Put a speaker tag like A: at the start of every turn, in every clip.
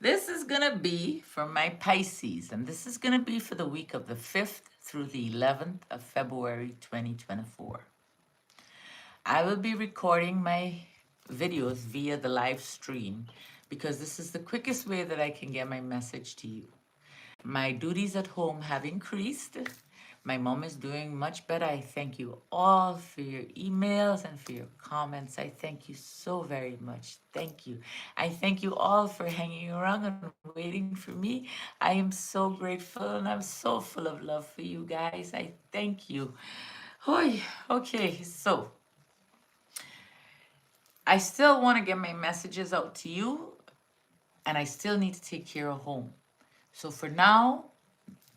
A: This is going to be for my Pisces, and this is going to be for the week of the 5th through the 11th of February 2024. I will be recording my videos via the live stream because this is the quickest way that I can get my message to you. My duties at home have increased. My mom is doing much better. I thank you all for your emails and for your comments. I thank you so very much. Thank you. I thank you all for hanging around and waiting for me. I am so grateful and I'm so full of love for you guys. I thank you. Oy, okay, so I still want to get my messages out to you and I still need to take care of home. So for now,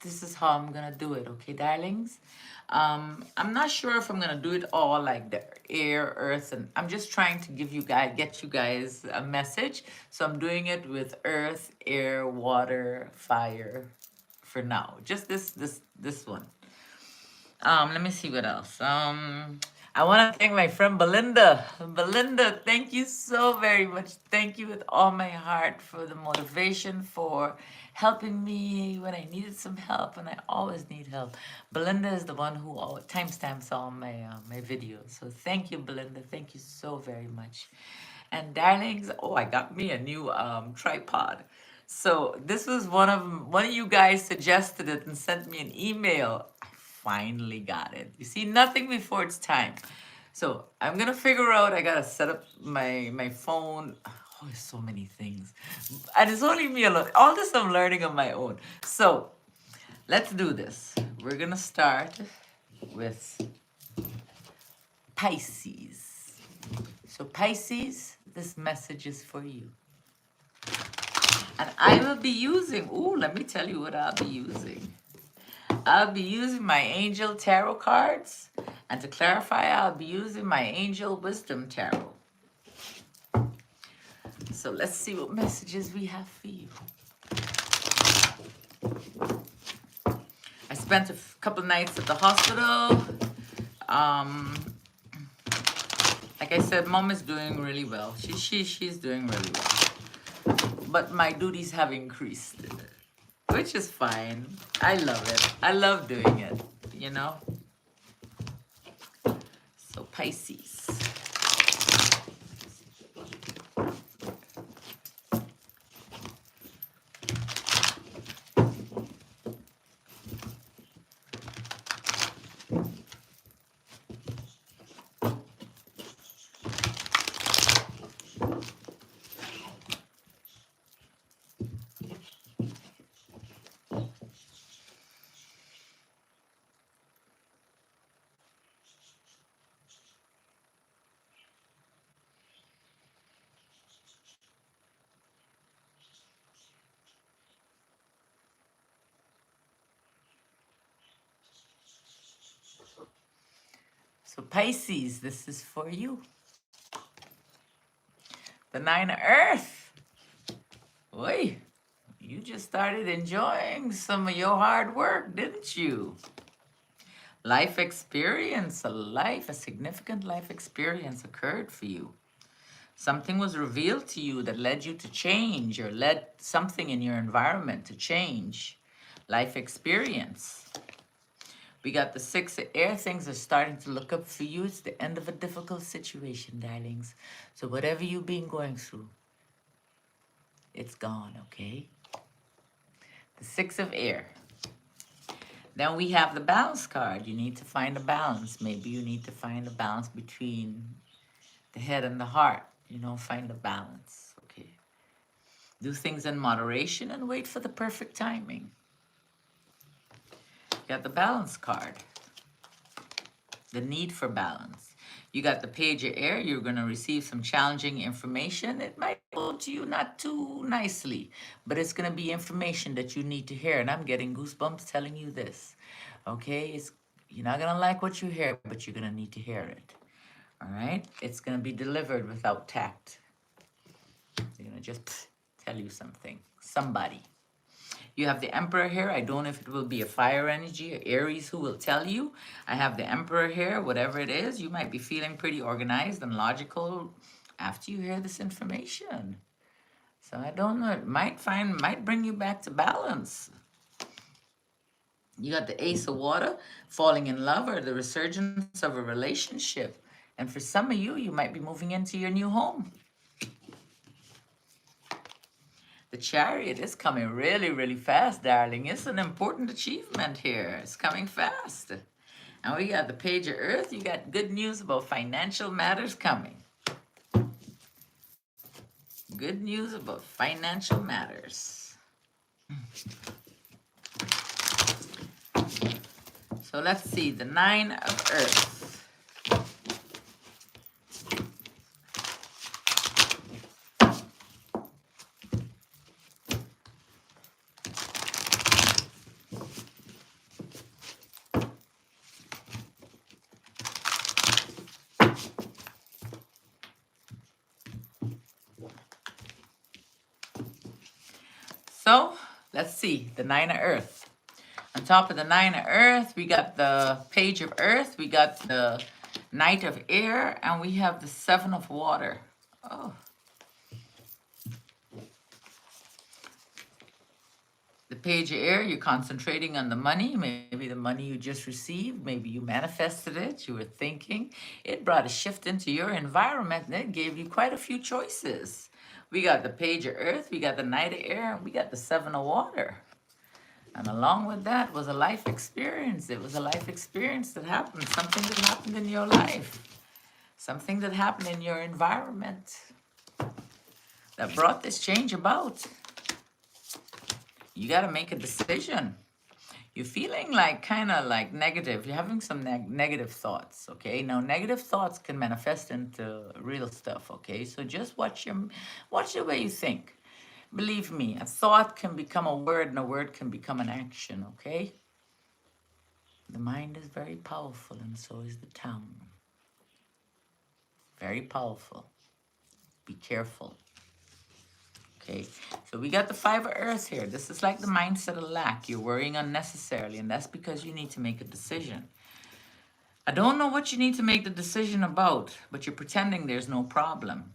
A: this is how I'm gonna do it, okay, darlings? I'm not sure if I'm gonna do it all like the air, earth, and I'm just trying to get you guys a message. So I'm doing it with earth, air, water, fire for now. Just this one. Let me see what else. I want to thank my friend Belinda. Belinda, thank you so very much. Thank you with all my heart for the motivation, for helping me when I needed some help, and I always need help. Belinda is the one who always timestamps all my videos. So thank you, Belinda. Thank you so very much. And darlings, oh, I got me a new tripod. So this was one of you guys suggested it and sent me an email. I finally got it. You see, nothing before it's time. So I'm gonna figure out. I gotta set up my phone. Oh, there's so many things, and it's only me alone. All this I'm learning on my own. So let's do this. We're gonna start with Pisces. So Pisces, this message is for you. And I will be using, let me tell you what I'll be using. I'll be using my Angel Tarot cards. And to clarify, I'll be using my Angel Wisdom Tarot. So let's see what messages we have for you. I spent a couple nights at the hospital. Like I said, Mom is doing really well. She's doing really well. But my duties have increased, which is fine. I love it. I love doing it, you know? So Pisces. So Pisces, this is for you. The Nine of Earth. Oi, you just started enjoying some of your hard work, didn't you? Life experience, a significant life experience occurred for you. Something was revealed to you that led you to change or led something in your environment to change. Life experience. We got the Six of Air. Things are starting to look up for you. It's the end of a difficult situation, darlings. So whatever you've been going through, it's gone, okay? The Six of Air. Then we have the balance card. You need to find a balance. Maybe you need to find a balance between the head and the heart. You know, find a balance, okay? Do things in moderation and wait for the perfect timing. You got the balance card. The need for balance. You got the Page of Air. You're going to receive some challenging information. It might go to you not too nicely, but it's going to be information that you need to hear. And I'm getting goosebumps telling you this. Okay? You're not going to like what you hear, but you're going to need to hear it. All right? It's going to be delivered without tact. They're going to just tell you something. Somebody. You have the Emperor here. I don't know if it will be a fire energy or Aries who will tell you. I have the Emperor here. Whatever it is, you might be feeling pretty organized and logical after you hear this information. So I don't know, it might bring you back to balance. You got the Ace of Water, falling in love or the resurgence of a relationship. And for some of you, you might be moving into your new home. The Chariot is coming really, really fast, darling. It's an important achievement here. It's coming fast. And we got the Page of Earth. You got good news about financial matters coming. Good news about financial matters. So let's see, the Nine of Earth. So let's see, the Nine of Earth. On top of the Nine of Earth, we got the Page of Earth, we got the Knight of Air, and we have the Seven of Water. Oh. The Page of Air, you're concentrating on the money, maybe the money you just received, maybe you manifested it, you were thinking. It brought a shift into your environment and it gave you quite a few choices. We got the Page of Earth, we got the Knight of Air, and we got the Seven of Water. And along with that was a life experience. It was a life experience that happened, something that happened in your life, something that happened in your environment that brought this change about. You got to make a decision. You're feeling like kind of like negative. You're having some negative thoughts, okay? Now, negative thoughts can manifest into real stuff, okay? So just watch the way you think. Believe me, a thought can become a word and a word can become an action, okay? The mind is very powerful and so is the tongue. Very powerful. Be careful. Okay, so we got the Five of Earth here. This is like the mindset of lack. You're worrying unnecessarily, and that's because you need to make a decision. I don't know what you need to make the decision about, but you're pretending there's no problem.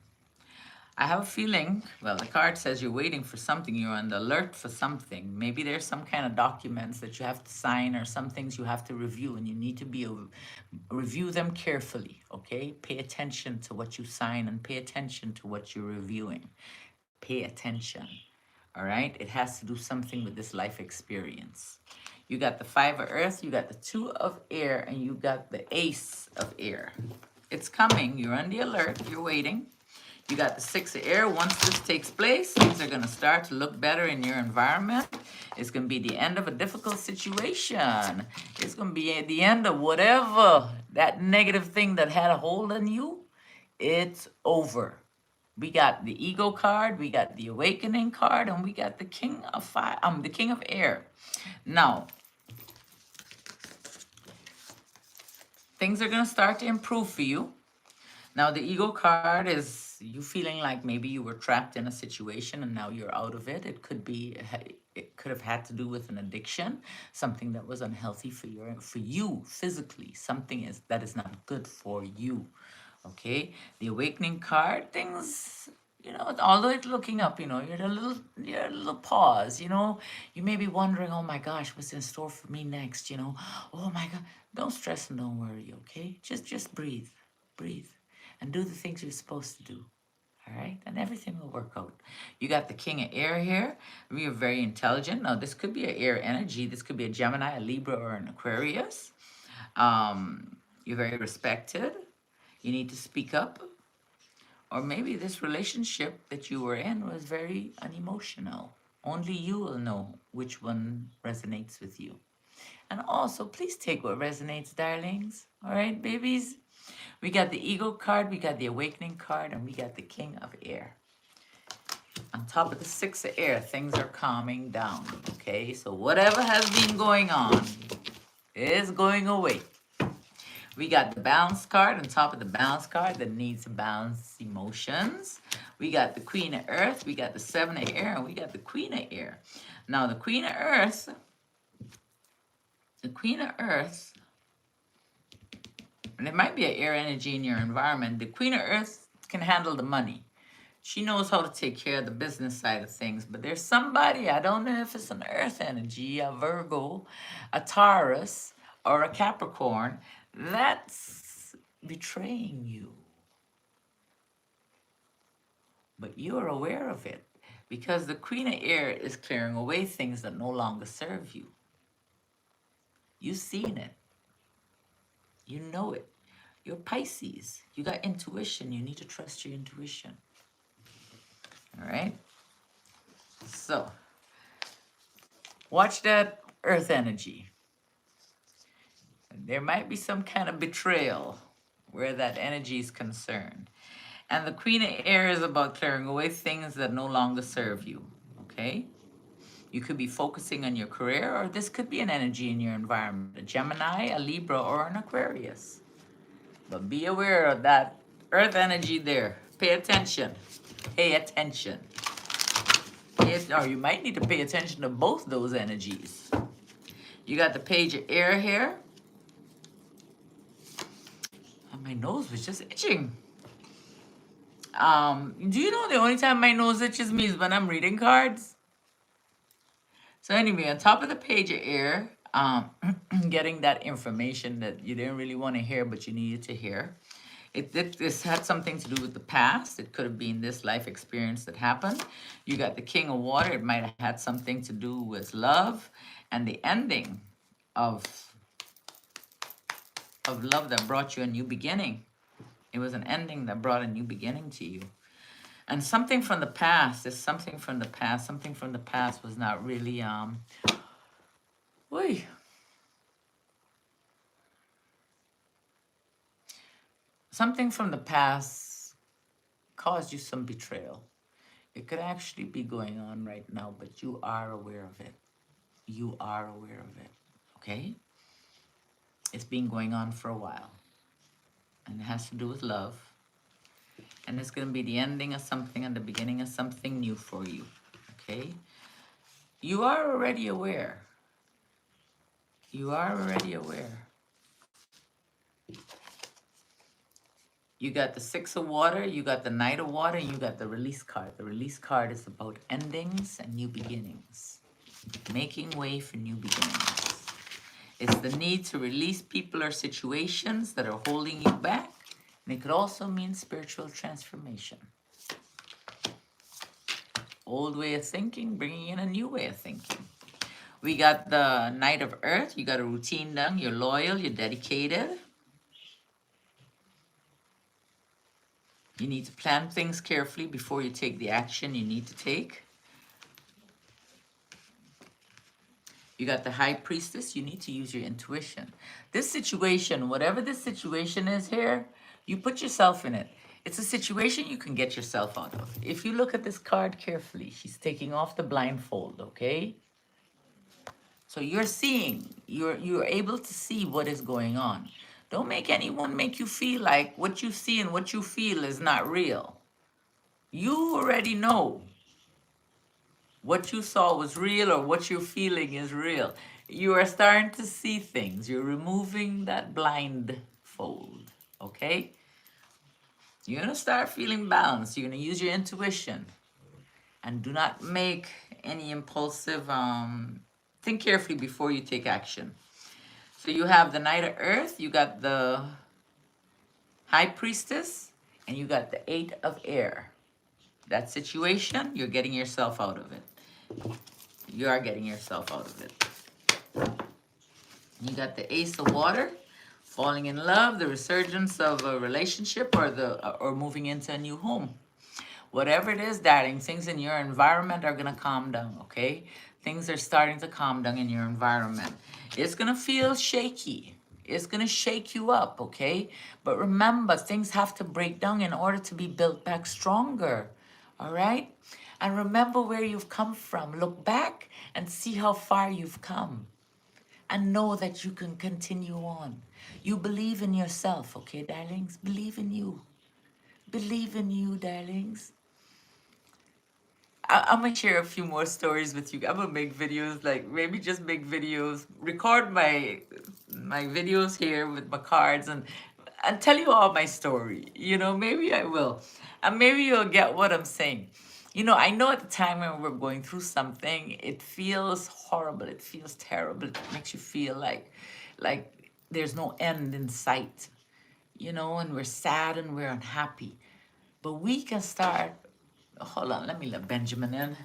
A: I have a feeling, well, the card says you're waiting for something. You're on the alert for something. Maybe there's some kind of documents that you have to sign or some things you have to review, and you need to review them carefully, okay? Pay attention to what you sign and pay attention to what you're reviewing. Pay attention, all right? It has to do something with this life experience. You got the Five of Earth, you got the Two of Air, and you got the Ace of Air. It's coming. You're on the alert. You're waiting. You got the Six of Air. Once this takes place, things are going to start to look better in your environment. It's going to be the end of a difficult situation. It's going to be the end of whatever, that negative thing that had a hold on you. It's over. We got the Ego card, we got the Awakening card, and we got the King of Fire, the King of Air. Now, things are going to start to improve for you. Now, the Ego card is you feeling like maybe you were trapped in a situation and now you're out of it. It could have had to do with an addiction, something that was unhealthy for you physically, something that is not good for you. Okay, the Awakening card, things, although it's looking up, you're at a little pause, you may be wondering, oh my gosh, what's in store for me next, oh my God, don't stress and don't worry, okay? Just breathe, and do the things you're supposed to do, all right? And everything will work out. You got the King of Air here. We are very intelligent. Now, this could be an air energy. This could be a Gemini, a Libra, or an Aquarius. You're very respected. You need to speak up. Or maybe this relationship that you were in was very unemotional. Only you will know which one resonates with you. And also, please take what resonates, darlings. All right, babies? We got the Ego card, we got the Awakening card, and we got the King of Air. On top of the Six of Air, things are calming down, okay? So whatever has been going on is going away. We got the Balance card on top of the Balance card that needs to balance emotions. We got the Queen of Earth, we got the Seven of Air, and we got the Queen of Air. Now, the Queen of Earth, and it might be an air energy in your environment. The Queen of Earth can handle the money. She knows how to take care of the business side of things, but there's somebody, I don't know if it's an earth energy, a Virgo, a Taurus, or a Capricorn, that's betraying you. But you are aware of it because the Queen of Air is clearing away things that no longer serve you. You've seen it. You know it. You're Pisces. You got intuition. You need to trust your intuition. All right? So, watch that earth energy. There might be some kind of betrayal where that energy is concerned. And the Queen of Air is about clearing away things that no longer serve you. Okay? You could be focusing on your career, or this could be an energy in your environment. A Gemini, a Libra, or an Aquarius. But be aware of that earth energy there. Pay attention. Pay attention. Or you might need to pay attention to both those energies. You got the Page of Air here. And my nose was just itching. Do you know the only time my nose itches me is when I'm reading cards? So anyway, on top of the Page of Air, getting that information that you didn't really want to hear, but you needed to hear. This had something to do with the past. It could have been this life experience that happened. You got the King of Water. It might have had something to do with love and the ending of love that brought you a new beginning. It was an ending that brought a new beginning to you. And something from the past is something from the past. Something from the past was not really, something from the past caused you some betrayal. It could actually be going on right now, but you are aware of it. You are aware of it, okay? It's been going on for a while. And it has to do with love. And it's going to be the ending of something and the beginning of something new for you, okay? You are already aware. You are already aware. You got the Six of Water, you got the Knight of Water, and you got the Release card. The Release card is about endings and new beginnings. Making way for new beginnings. It's the need to release people or situations that are holding you back. And it could also mean spiritual transformation. Old way of thinking, bringing in a new way of thinking. We got the Knight of Earth. You got a routine done. You're loyal. You're dedicated. You need to plan things carefully before you take the action you need to take. You got the High Priestess. You need to use your intuition. This situation, whatever this situation is here, you put yourself in it. It's a situation you can get yourself out of. If you look at this card carefully, she's taking off the blindfold, okay? So you're seeing, you're able to see what is going on. Don't make anyone make you feel like what you see and what you feel is not real. You already know what you saw was real or what you're feeling is real. You are starting to see things. You're removing that blindfold, okay? You're going to start feeling balanced. You're going to use your intuition. And do not make any impulsive, think carefully before you take action. So you have the Knight of Earth, you got the High Priestess, and you got the Eight of Air. That situation, you're getting yourself out of it. You are getting yourself out of it. You got the Ace of Water, falling in love, the resurgence of a relationship, or moving into a new home. Whatever it is, darling, things in your environment are going to calm down, okay? Things are starting to calm down in your environment. It's going to feel shaky. It's going to shake you up, okay? But remember, things have to break down in order to be built back stronger, all right? And remember where you've come from. Look back and see how far you've come. And know that you can continue on. You believe in yourself, okay, darlings? Believe in you. Believe in you, darlings. I'm gonna share a few more stories with you. I'm gonna make videos, like maybe just make videos, record my videos here with my cards, and and tell you all my story. Maybe I will. And maybe you'll get what I'm saying. I know at the time when we're going through something, it feels horrible. It feels terrible. It makes you feel like there's no end in sight, and we're sad and we're unhappy. But we can start. Hold on, let me let Benjamin in.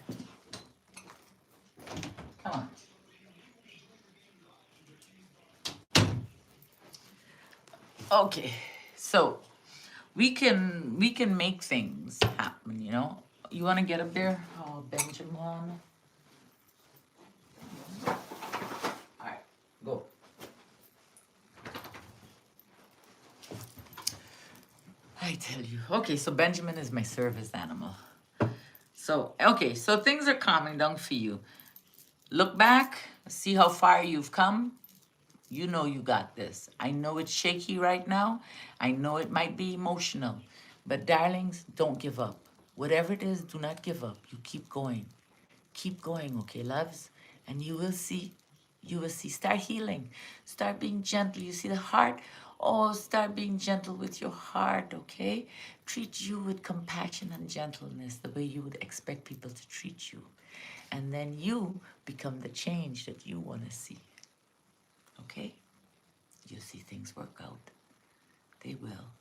A: Come on. Okay, so we can make things happen. You want to get up there? Oh, Benjamin. All right, go. I tell you. Okay, so Benjamin is my service animal. So, okay, so things are calming down for you. Look back, see how far you've come. You know you got this. I know it's shaky right now. I know it might be emotional. But darlings, don't give up. Whatever it is, do not give up. You keep going. Keep going, okay, loves? And you will see. You will see. Start healing. Start being gentle. You see the heart? Oh, start being gentle with your heart, okay? Treat you with compassion and gentleness the way you would expect people to treat you. And then you become the change that you want to see, okay? You'll see things work out. They will.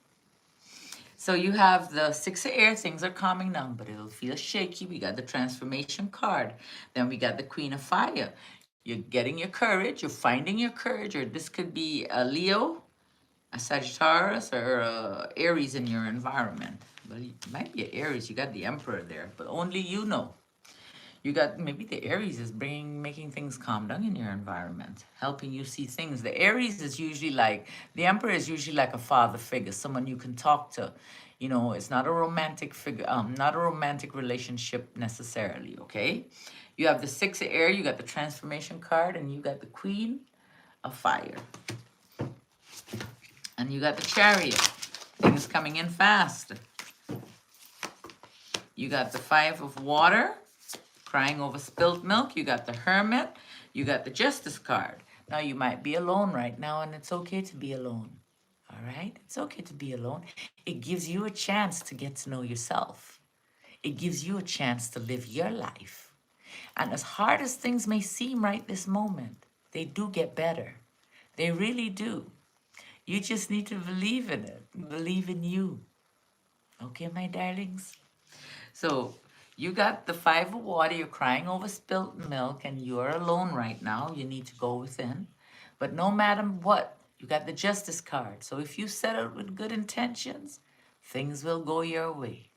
A: So you have the Six of Air, things are calming down, but it'll feel shaky. We got the Transformation card. Then we got the Queen of Fire. You're getting your courage, you're finding your courage, or this could be a Leo, a Sagittarius, or a Aries in your environment. Well, it might be an Aries, you got the Emperor there, but only you know. You got maybe the Aries is making things calm down in your environment, helping you see things. The Aries is usually like, the Emperor is usually like a father figure, someone you can talk to. It's not a romantic figure, not a romantic relationship necessarily, okay? You have the Six of Air, you got the Transformation card, and you got the Queen of Fire. And you got the Chariot, things coming in fast. You got the Five of Water, crying over spilt milk. You got the Hermit. You got the Justice card. Now, you might be alone right now, and it's okay to be alone. All right? It's okay to be alone. It gives you a chance to get to know yourself. It gives you a chance to live your life. And as hard as things may seem right this moment, they do get better. They really do. You just need to believe in it. Believe in you. Okay, my darlings? So you got the Five of Water, you're crying over spilt milk, and you're alone right now. You need to go within. But no matter what, you got the Justice card. So if you set out with good intentions, things will go your way,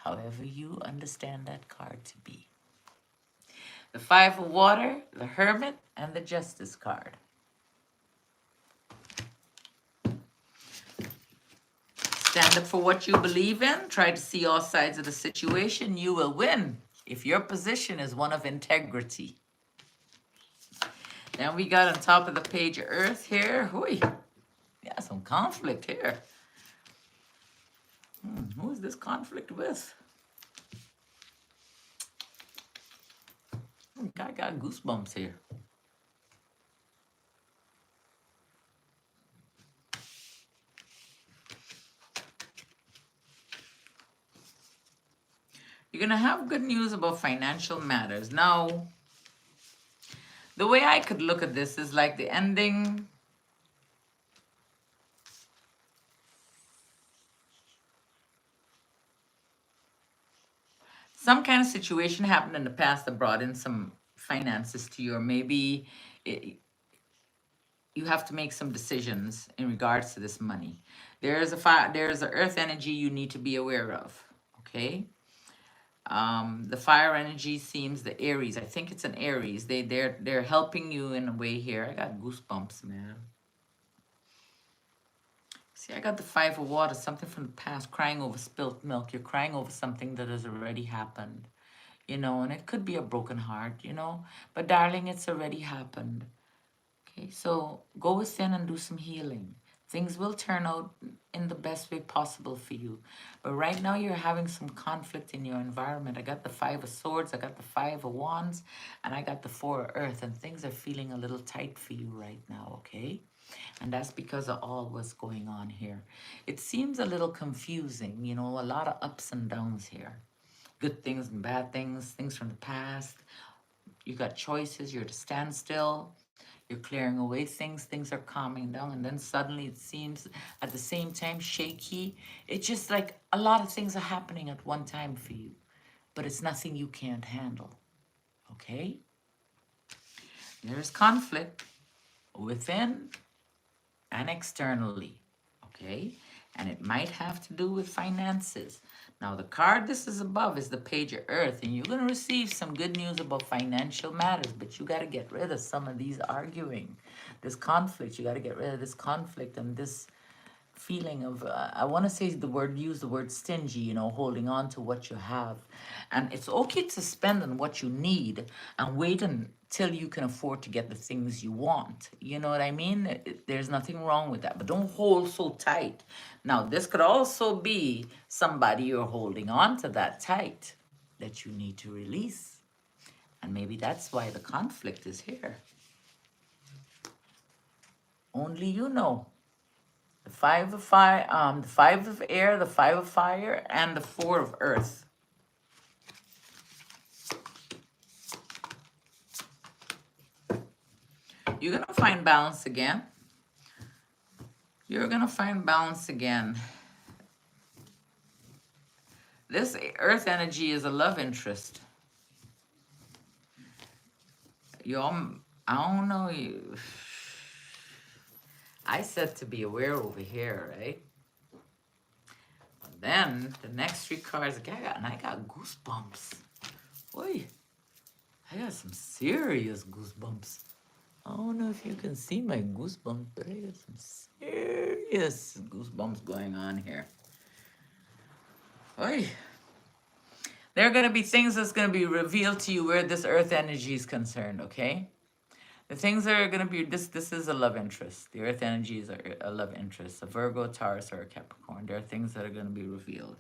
A: however you understand that card to be. The Five of Water, the Hermit, and the Justice card. Stand up for what you believe in. Try to see all sides of the situation. You will win if your position is one of integrity. Then we got on top of the page of Earth here. Hooey. Yeah, some conflict here. Who is this conflict with? I got goosebumps here. You're going to have good news about financial matters. Now, the way I could look at this is like the ending. Some kind of situation happened in the past that brought in some finances to you, or maybe you have to make some decisions in regards to this money. There's a earth energy you need to be aware of, okay? The fire energy seems the Aries. I think it's an Aries. They're helping you in a way here. I got goosebumps, man. See, I got the Five of Water, something from the past, crying over spilt milk. You're crying over something that has already happened, and it could be a broken heart, but darling, it's already happened. Okay, so go within and do some healing. Things will turn out in the best way possible for you. But right now you're having some conflict in your environment. I got the Five of Swords, I got the Five of Wands, and I got the Four of Earth, and things are feeling a little tight for you right now, okay? And that's because of all what's going on here. It seems a little confusing, you know, a lot of ups and downs here. Good things and bad things, things from the past. You got choices, you're at a standstill. You're clearing away things are calming down, and then suddenly it seems at the same time shaky. It's just like a lot of things are happening at one time for you, but it's nothing you can't handle, okay? There's conflict within and externally, okay? And it might have to do with finances. Now, the card this is above is the Page of Earth, and you're going to receive some good news about financial matters, but you got to get rid of some of these arguing, this conflict. You got to get rid of this conflict and this feeling of I want to say the word, use the word stingy, you know, holding on to what you have. And it's okay to spend on what you need and wait until you can afford to get the things you want. You know what I mean? There's nothing wrong with that, but don't hold so tight. Now, this could also be somebody you're holding on to that tight that you need to release. And maybe that's why the conflict is here. Only you know. The Five of Fire, the Five of Air, the Five of Fire, and the Four of Earth. You're gonna find balance again. You're gonna find balance again. This Earth energy is a love interest. I don't know you. I said to be aware over here, right? Then the next three cards, I got goosebumps. Boy, I got some serious goosebumps. I don't know if you can see my goosebumps, but I got some serious goosebumps going on here. Oy. There are going to be things that's going to be revealed to you where this earth energy is concerned, okay? The things that are going to be, this is a love interest. The earth energy is a love interest. A Virgo, Taurus, or a Capricorn. There are things that are going to be revealed.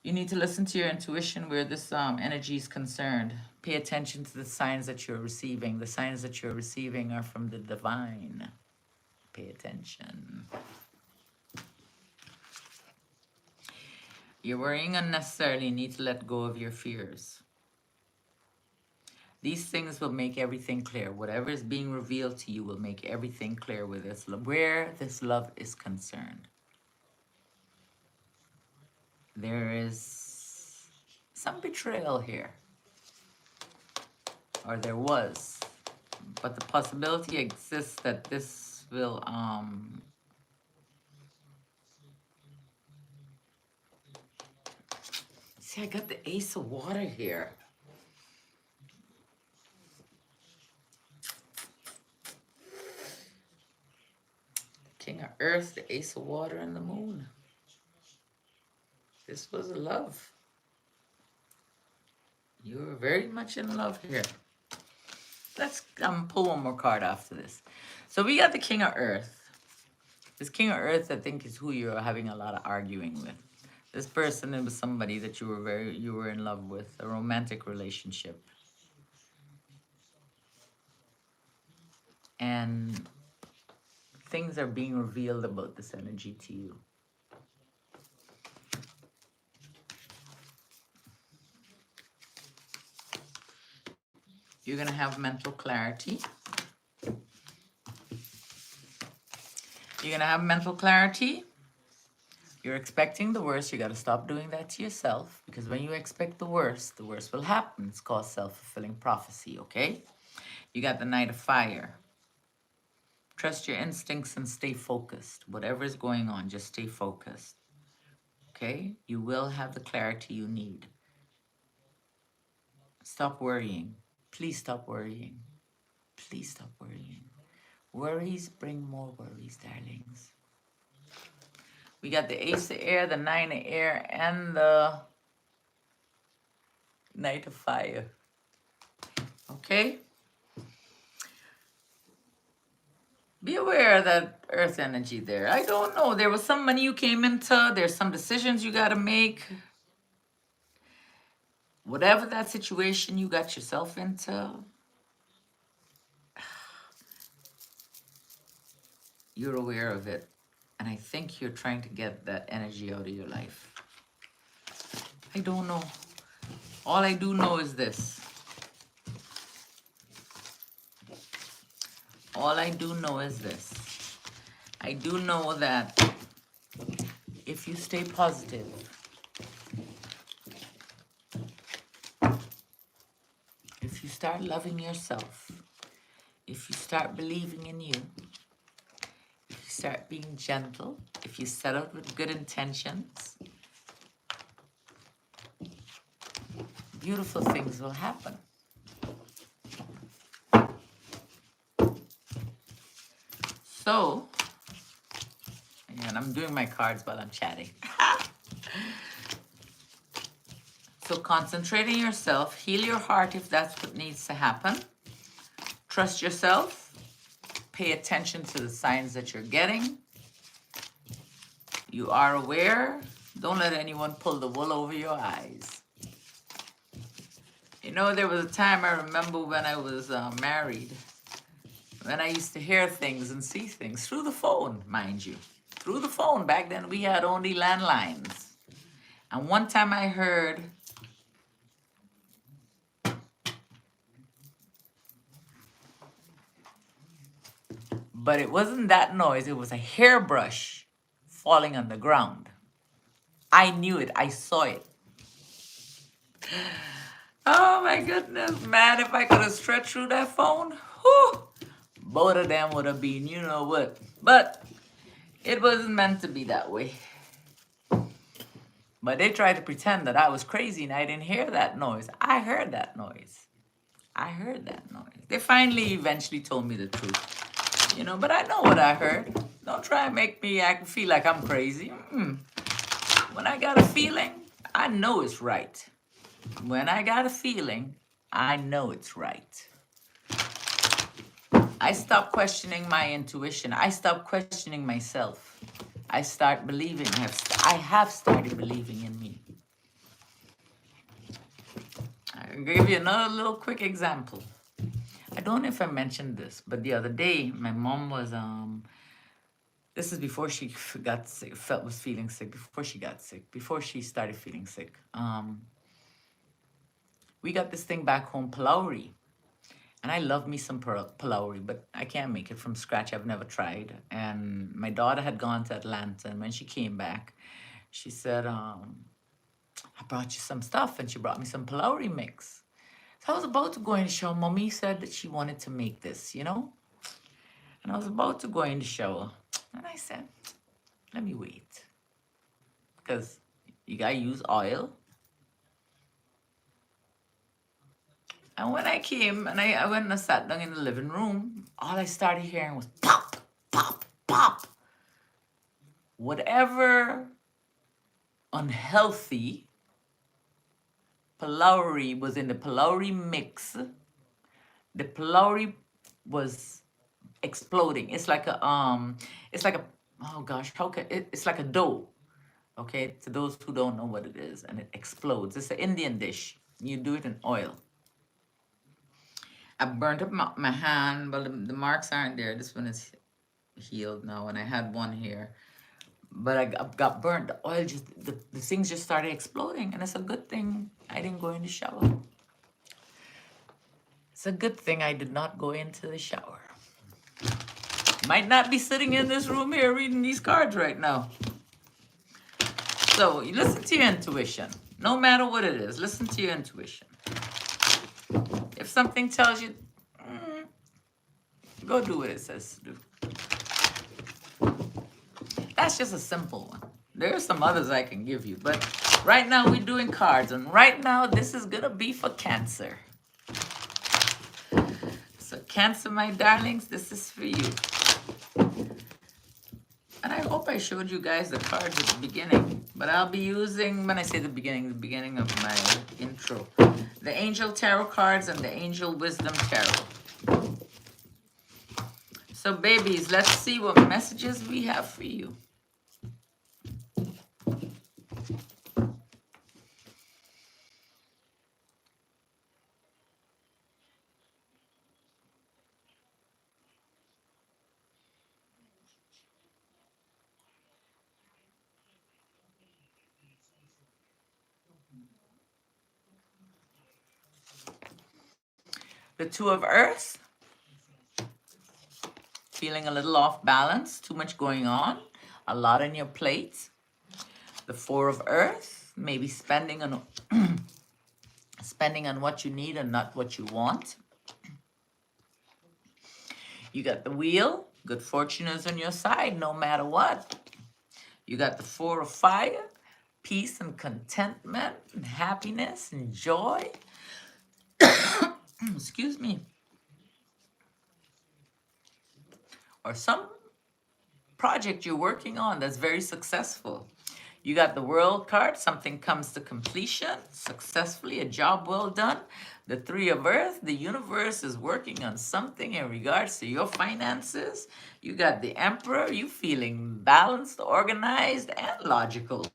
A: You need to listen to your intuition where this energy is concerned. Pay attention to the signs that you're receiving. The signs that you're receiving are from the divine. Pay attention. You're worrying unnecessarily. You need to let go of your fears. These things will make everything clear. Whatever is being revealed to you will make everything clear with this, where this love is concerned. There is some betrayal here. Or there was. But the possibility exists that this will see, I got the Ace of Water here. The King of Earth, the Ace of Water, and the Moon. This was love. You were very much in love here. Let's pull one more card after this. So we got the King of Earth. This King of Earth, I think, is who you're having a lot of arguing with. This person, it was somebody that you were in love with, a romantic relationship. And things are being revealed about this energy to you. You're going to have mental clarity. You're going to have mental clarity. You're expecting the worst. You got to stop doing that to yourself, because when you expect the worst will happen. It's called self-fulfilling prophecy, okay? You got the Knight of Fire. Trust your instincts and stay focused. Whatever is going on, just stay focused, okay? You will have the clarity you need. Stop worrying. Please stop worrying. Please stop worrying. Worries bring more worries, darlings. We got the Ace of Air, the Nine of Air, and the Knight of Fire. Okay? Be aware of that earth energy there. I don't know. There was some money you came into. There's some decisions you got to make. Whatever that situation you got yourself into, you're aware of it. And I think you're trying to get that energy out of your life. I don't know. All I do know is this. All I do know is this. I do know that if you stay positive, if you start loving yourself, if you start believing in you, if you start being gentle, if you set out with good intentions, beautiful things will happen. So, and I'm doing my cards while I'm chatting. So concentrate on yourself, heal your heart if that's what needs to happen. Trust yourself, pay attention to the signs that you're getting. You are aware, don't let anyone pull the wool over your eyes. You know, there was a time I remember when I was married, when I used to hear things and see things through the phone, mind you. Through the phone. Back then we had only landlines. And one time I heard, but it wasn't that noise, it was a hairbrush falling on the ground. I knew it, I saw it. Oh my goodness, man, if I could have stretched through that phone, whew, both of them would have been, you know what. But it wasn't meant to be that way. But they tried to pretend that I was crazy and I didn't hear that noise. I heard that noise. I heard that noise. They finally eventually told me the truth. You know, but I know what I heard. Don't try and make me feel like I'm crazy. When I got a feeling, I know it's right. When I got a feeling, I know it's right. I stopped questioning my intuition. I stopped questioning myself. I start believing. I have started believing in me. I'll give you another little quick example. I don't know if I mentioned this, but the other day, my mom was, this is before she got sick, was feeling sick, before she got sick, before she started feeling sick. We got this thing back home, Palauri. And I love me some Palauri, but I can't make it from scratch. I've never tried. And my daughter had gone to Atlanta, and when she came back, she said, I brought you some stuff, and she brought me some Palauri mix. So I was about to go in the shower. Mommy said that she wanted to make this, you know? And I was about to go in the shower, and I said, let me wait. Because you gotta use oil. And when I came and I went and I sat down in the living room, all I started hearing was pop, pop, pop. Whatever unhealthy Palauri was in the Palauri mix, the Palauri was exploding. It's like a oh gosh, it's like a dough. Okay, to those who don't know what it is, and it explodes. It's an Indian dish. You do it in oil. I burnt up my hand, but the marks aren't there. This one is healed now, and I had one here. But I got burnt. The oil just, the things just started exploding, and it's a good thing I didn't go in the shower. It's a good thing I did not go into the shower. Might not be sitting in this room here reading these cards right now. So you listen to your intuition. No matter what it is, listen to your intuition. If something tells you, go do what it says to do. That's just a simple one. There are some others I can give you, but right now we're doing cards, and right now this is gonna be for Cancer. So Cancer, my darlings, this is for you. And I hope I showed you guys the cards at the beginning, but I'll be using, when I say the beginning of my intro, the Angel Tarot cards and the Angel Wisdom Tarot. So babies, let's see what messages we have for you. The Two of Earth, feeling a little off balance, too much going on, a lot on your plate. The Four of Earth, maybe spending on spending on what you need and not what you want. You got the Wheel, good fortune is on your side no matter what. You got the Four of Fire, peace and contentment and happiness and joy. Excuse me. Or some project you're working on that's very successful. You got the World card, something comes to completion successfully, a job well done. The Three of Earth, the universe is working on something in regards to your finances. You got the Emperor, you feeling balanced, organized, and logical.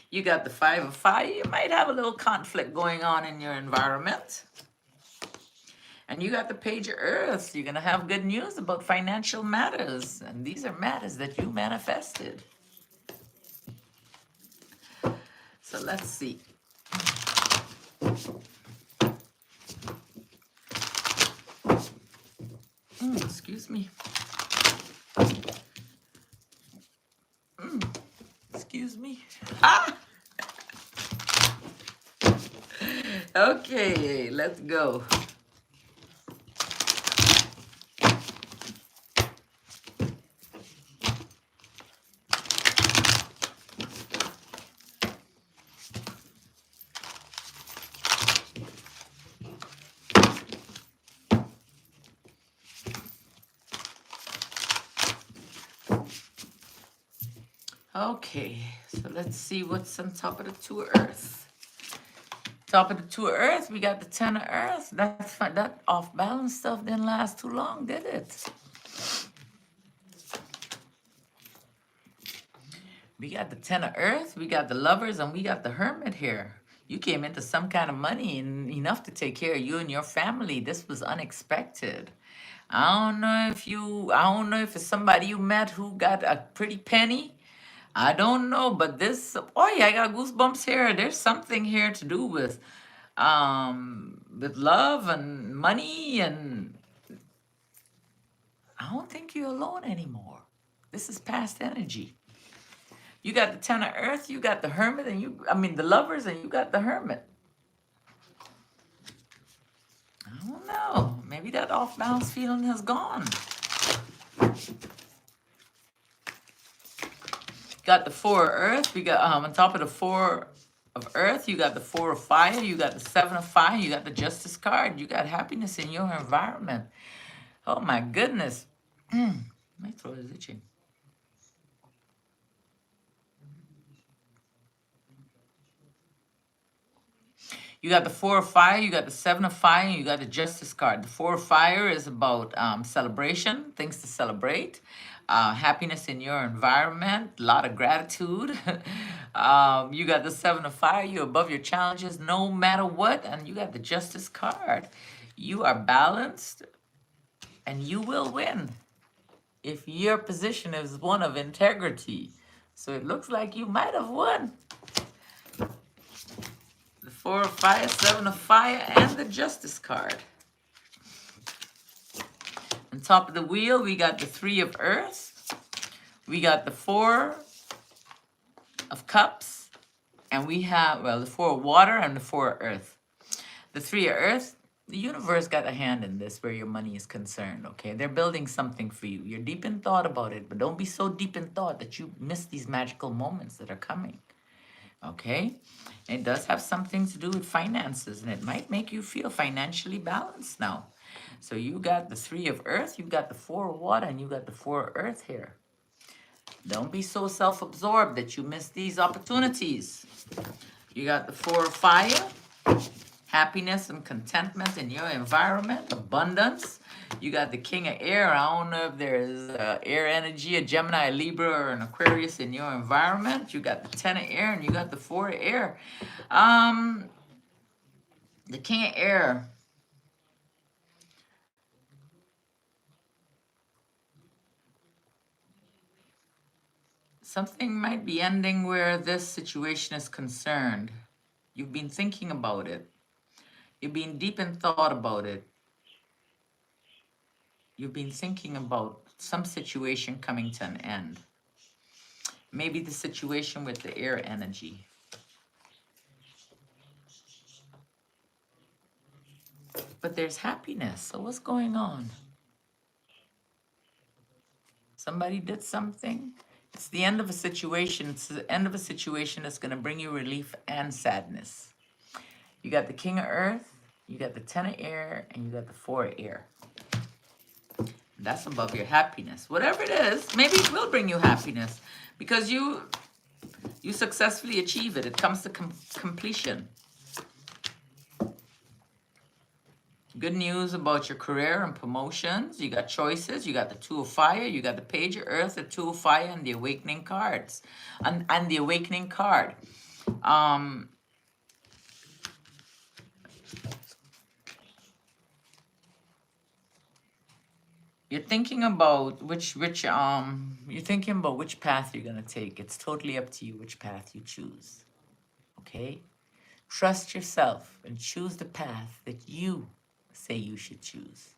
A: You got the Five of Fire, you might have a little conflict going on in your environment. And you got the Page of Earth, you're gonna have good news about financial matters. And these are matters that you manifested. So let's see. Excuse me. Excuse me. Ah! Okay, let's go. Okay, so let's see what's on top of the Two of Earth. Top of the Two of Earth, we got the Ten of Earth. That's fine. That off balance stuff didn't last too long, did it? We got the Ten of Earth, we got the Lovers, and we got the Hermit here. You came into some kind of money and enough to take care of you and your family. This was unexpected. I don't know if it's somebody you met who got a pretty penny. I don't know, but this, oh yeah, I got goosebumps here. There's something here to do with love and money, and I don't think you're alone anymore. This is past energy. You got the Ten of Earth, you got the Hermit, and the Lovers, and you got the Hermit. I don't know. Maybe that off balance feeling has gone. Got the Four of Earth. We got on top of the Four of Earth, you got the Four of Fire, you got the Seven of Fire, you got the Justice card, you got happiness in your environment. Oh my goodness. My throat is itching. You got the Four of Fire, you got the Seven of Fire, and you got the Justice card. The Four of Fire is about celebration, things to celebrate, happiness in your environment, a lot of gratitude. You got the Seven of Fire, you're above your challenges no matter what, and you got the Justice card. You are balanced, and you will win if your position is one of integrity. So it looks like you might have won. The Four of Fire, Seven of Fire, and the Justice card. On top of the wheel, we got the Three of Earth. We got the Four of Cups. And we have, the Four of Water and the Four of Earth. The Three of Earth, the universe got a hand in this where your money is concerned, okay? They're building something for you. You're deep in thought about it, but don't be so deep in thought that you miss these magical moments that are coming. Okay, it does have something to do with finances, and it might make you feel financially balanced now. So you got the Three of Earth, you got the Four of Water, and you got the Four of Earth here. Don't be so self-absorbed that you miss these opportunities. You got the Four of Fire, happiness and contentment in your environment, abundance. You got the king of air. I don't know if there's air energy, a Gemini, a Libra, or an Aquarius in your environment. You got the 10 of air and you got the 4 of air. Um, the king of air. Something might be ending where this situation is concerned. You've been thinking about it. You've been deep in thought about it. You've been thinking about some situation coming to an end. Maybe the situation with the air energy. But there's happiness. So what's going on? Somebody did something. It's the end of a situation. It's the end of a situation that's going to bring you relief and sadness. You got the king of earth, you got the 10 of air, and you got the 4 of air. That's above your happiness. Whatever it is, maybe it will bring you happiness because you successfully achieve it. It comes to completion. Good news about your career and promotions. You got choices. You got the 2 of fire. You got the page of earth, the 2 of fire, and the awakening cards. And the awakening card. You're thinking about which path you're gonna take. It's totally up to you which path you choose. Okay? Trust yourself and choose the path that you say you should choose.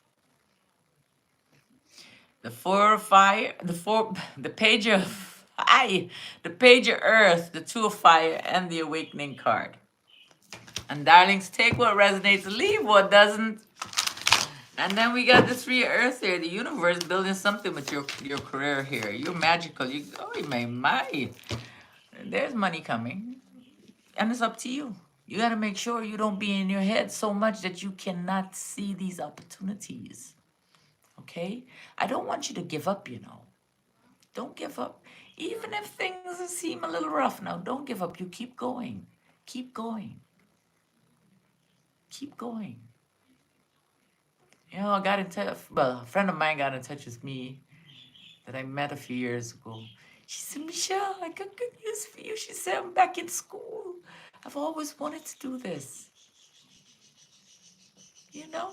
A: The 4 of fire, the page of the page of earth, the 2 of fire, and the awakening card. And darlings, take what resonates, leave what doesn't. And then we got the 3 of earth here. The universe building something with your career here. You're magical. My. There's money coming. And it's up to you. You got to make sure you don't be in your head so much that you cannot see these opportunities. Okay? I don't want you to give up, you know. Don't give up. Even if things seem a little rough now, don't give up. You keep going. Keep going. Keep going. You know, I got in touch, well, a friend of mine got in touch with me that I met a few years ago. She said, Michelle, I got good news for you. She said, I'm back in school. I've always wanted to do this. You know?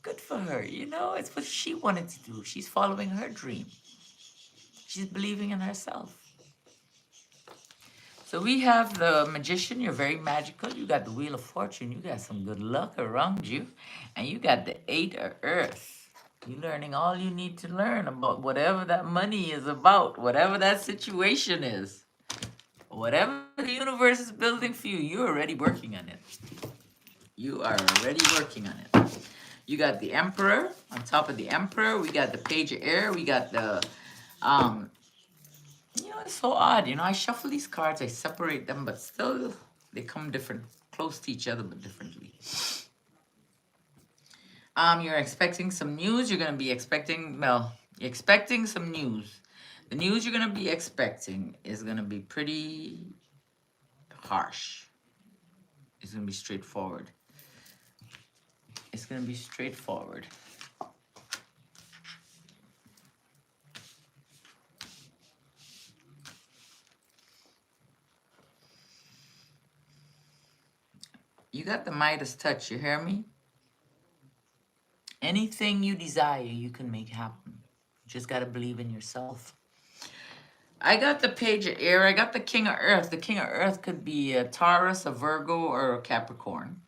A: Good for her. You know, it's what she wanted to do. She's following her dream. She's believing in herself. So we have the magician. You're very magical. You got the wheel of fortune. You got some good luck around you. And you got the 8 of earth. You're learning all you need to learn about whatever that money is about, whatever that situation is. Whatever the universe is building for you, you're already working on it. You are already working on it. You got the emperor. On top of the emperor, we got the page of air. We got the you know, it's so odd. You know, I shuffle these cards, I separate them, but still they come different, close to each other, but differently. You're expecting some news. You're going to be expecting, well, you're expecting some news. The news you're going to be expecting is going to be pretty harsh. It's going to be straightforward. It's going to be straightforward. You got the Midas touch, you hear me? Anything you desire, you can make happen. You just got to believe in yourself. I got the page of air. I got the king of earth. The king of earth could be a Taurus, a Virgo, or a Capricorn.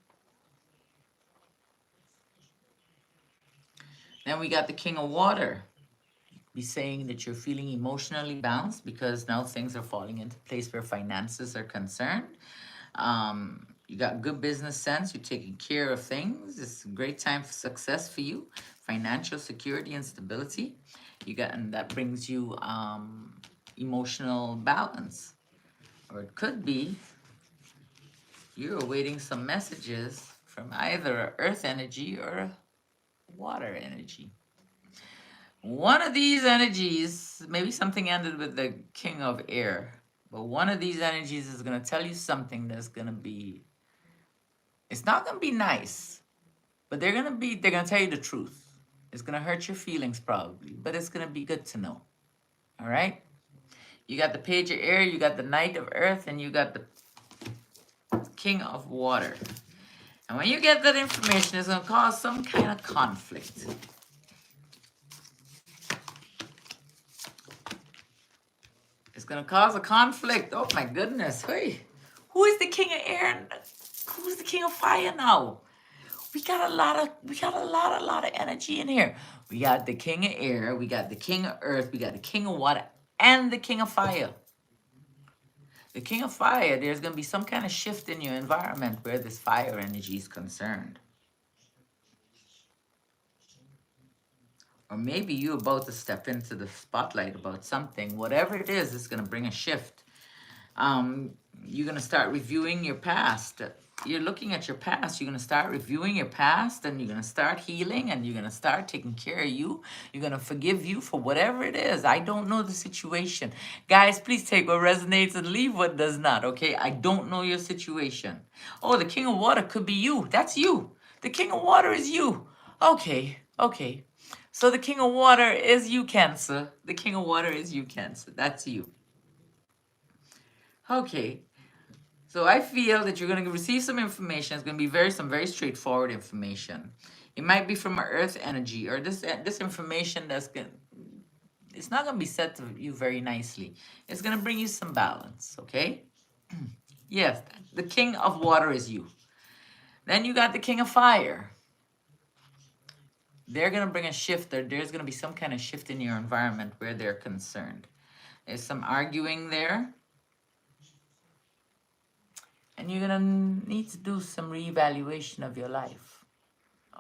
A: Then we got the king of water. Be saying that you're feeling emotionally balanced because now things are falling into place where finances are concerned. You got good business sense. You're taking care of things. It's a great time for success for you. Financial security and stability. You got, and that brings you emotional balance. Or it could be you're awaiting some messages from either earth energy or water energy. One of these energies, maybe something ended with the king of air, but one of these energies is going to tell you something that's going to be, it's not going to be nice, but they're going to tell you the truth. It's going to hurt your feelings probably, but it's going to be good to know. All right? You got the Page of Air, you got the Knight of Earth, and you got the King of Water. And when you get that information, it's going to cause some kind of conflict. It's going to cause a conflict. Oh my goodness. Hey, who is the King of Air and who's the King of Fire now? We got a lot of energy in here. We got the King of Air, we got the King of Earth, we got the King of Water, and the King of Fire. The King of Fire, there's going to be some kind of shift in your environment where this fire energy is concerned. Or maybe you're about to step into the spotlight about something. Whatever it is, it's going to bring a shift. You're going to start reviewing your past. You're looking at your past. You're going to start reviewing your past, and you're going to start healing, and you're going to start taking care of you. You're going to forgive you for whatever it is. I don't know the situation. Guys, please take what resonates and leave what does not, okay? I don't know your situation. Oh, the King of Water could be you. That's you. The King of Water is you. Okay, okay. So the King of Water is you, Cancer. The King of Water is you, Cancer. That's you. Okay. So I feel that you're going to receive some information. It's going to be some very straightforward information. It might be from an earth energy, or this information it's not going to be said to you very nicely. It's going to bring you some balance, okay? Yes, the King of Water is you. Then you got the King of Fire. They're going to bring a shift. There's going to be some kind of shift in your environment where they're concerned. There's some arguing there. And you're going to need to do some reevaluation of your life.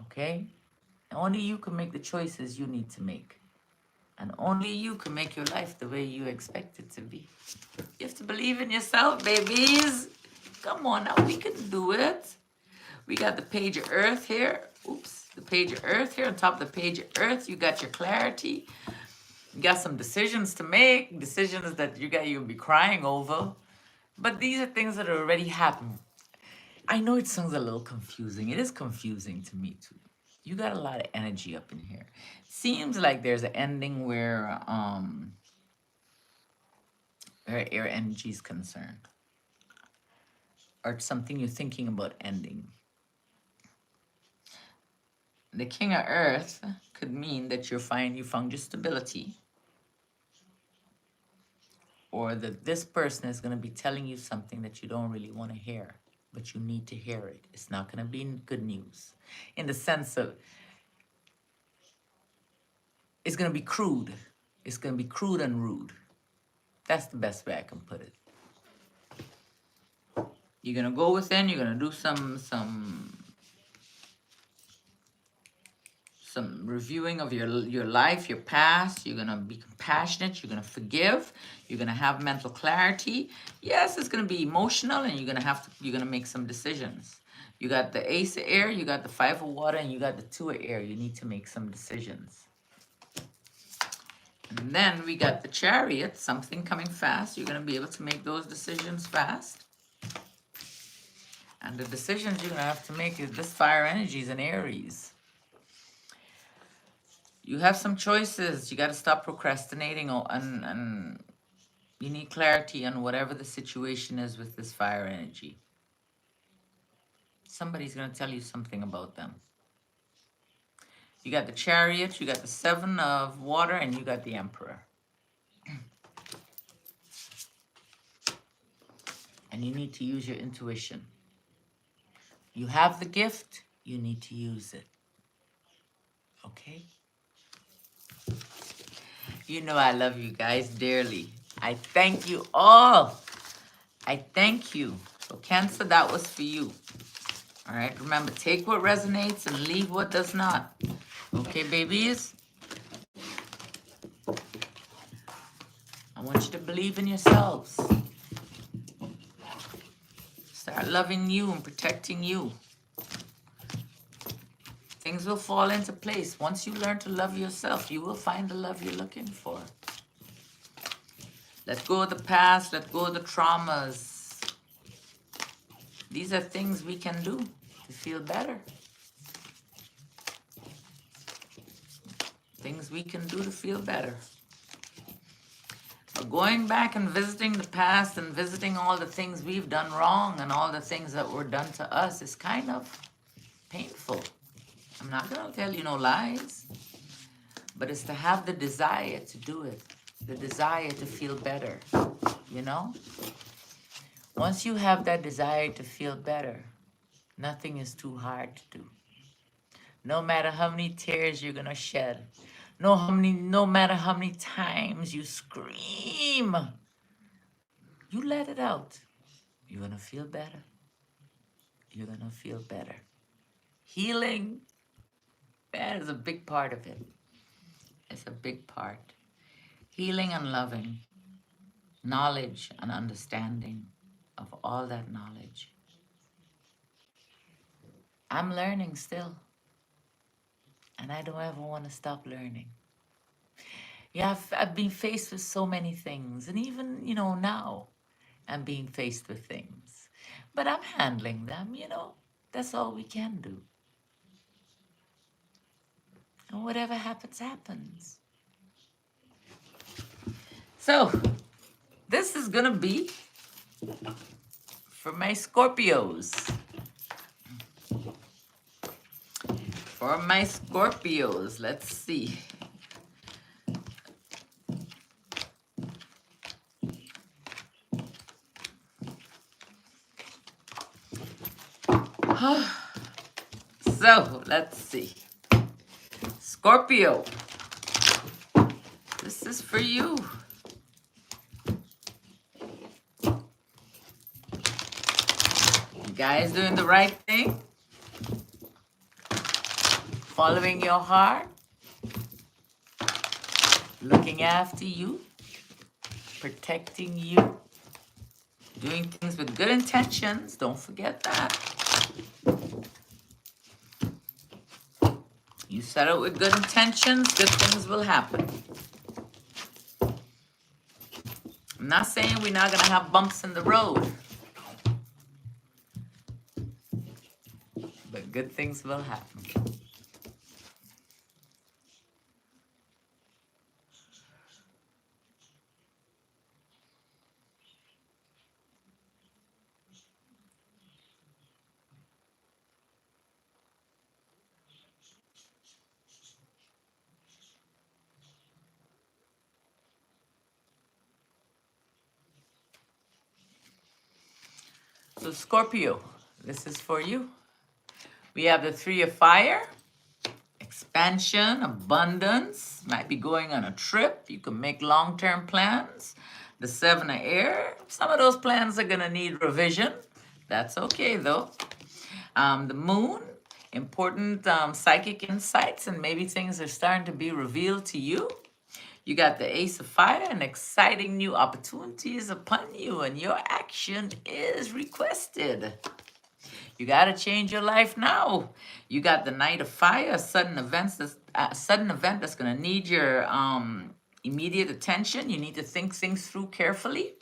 A: Okay? Only you can make the choices you need to make. And only you can make your life the way you expect it to be. You have to believe in yourself, babies. Come on now, we can do it. We got the Page of Earth here. Oops, the Page of Earth here. On top of the Page of Earth, you got your clarity. You got some decisions to make. Decisions that you'll be crying over. But these are things that already happened. I know it sounds a little confusing. It is confusing to me too. You got a lot of energy up in here. Seems like there's an ending where air energy is concerned. Or something you're thinking about ending. The King of Earth could mean that you found your stability. Or that this person is going to be telling you something that you don't really want to hear, but you need to hear it. It's not going to be good news. In the sense of, it's going to be crude. It's going to be crude and rude. That's the best way I can put it. You're going to go within, you're going to do some reviewing of your life, your past. You're going to be compassionate. You're going to forgive. You're going to have mental clarity. Yes, it's going to be emotional, and you're going to make some decisions. You got the Ace of Air, you got the Five of Water, and you got the Two of Air. You need to make some decisions. And then we got the Chariot, something coming fast. You're going to be able to make those decisions fast. And the decisions you're going to have to make is this fire energy is an Aries. You have some choices. You got to stop procrastinating, and you need clarity on whatever the situation is with this fire energy. Somebody's going to tell you something about them. You got the Chariot, you got the Seven of Water, and you got the Emperor. And you need to use your intuition. You have the gift, you need to use it. Okay? You know I love you guys dearly. I thank you all. I thank you. So Cancer, that was for you. All right, remember, take what resonates and leave what does not. Okay, babies? I want you to believe in yourselves. Start loving you and protecting you. Things will fall into place. Once you learn to love yourself, you will find the love you're looking for. Let go of the past. Let go of the traumas. These are things we can do to feel better. things we can do to feel better. But going back and visiting the past and visiting all the things we've done wrong and all the things that were done to us is kind of painful. I'm not going to tell you no lies, but it's to have the desire to do it, the desire to feel better, you know? Once you have that desire to feel better, nothing is too hard to do. No matter how many tears you're gonna shed, no matter how many times you scream, you let it out. You're gonna feel better. You're gonna feel better. Healing, that is a big part of it. It's a big part. Healing and loving, knowledge and understanding of all that knowledge. I'm learning still, and I don't ever want to stop learning. Yeah, I've been faced with so many things, and even, now I'm being faced with things. But I'm handling them, That's all we can do. And whatever happens, happens. So, this is gonna be for my Scorpios. For my Scorpios, let's see. So, let's see. Scorpio, this is for you. You guys doing the right thing? Following your heart? Looking after you? Protecting you? Doing things with good intentions. Don't forget that. You set out with good intentions, good things will happen. I'm not saying we're not going to have bumps in the road, but good things will happen. So Scorpio, this is for you. We have the 3 of Fire, expansion, abundance, might be going on a trip. You can make long-term plans. The 7 of Air, some of those plans are going to need revision. That's okay though. The Moon, important psychic insights, and maybe things are starting to be revealed to you. You got the Ace of Fire, and exciting new opportunities upon you, and your action is requested. You got to change your life now. You got the Knight of Fire, a sudden event that's going to need your immediate attention. You need to think things through carefully.